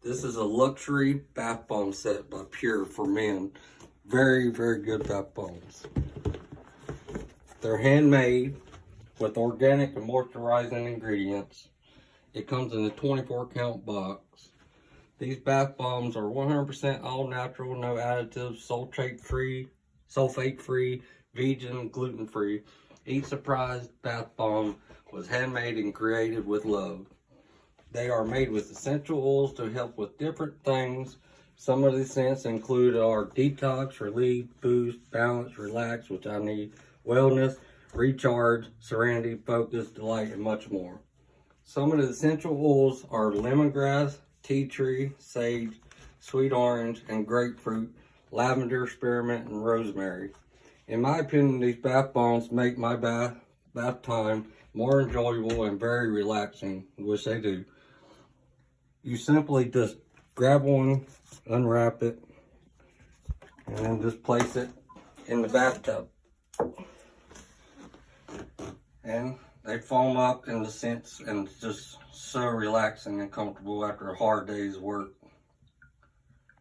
This is a luxury bath bomb set by Pure for men. Very, very good bath bombs. They're handmade with organic and moisturizing ingredients. It comes in a 24 count box. These bath bombs are 100% all natural, no additives, sulfate free, vegan, gluten free. Each surprise bath bomb was handmade and created with love. They are made with essential oils to help with different things. Some of the scents include our detox, relief, boost, balance, relax, which I need, wellness, recharge, serenity, focus, delight, and much more. Some of the essential oils are lemongrass, tea tree, sage, sweet orange, and grapefruit, lavender, spearmint, and rosemary. In my opinion, these bath bombs make my bath time more enjoyable and very relaxing, which they do. You simply just grab one, unwrap it, and then just place it in the bathtub. And they foam up in the scents, and it's just so relaxing and comfortable after a hard day's work.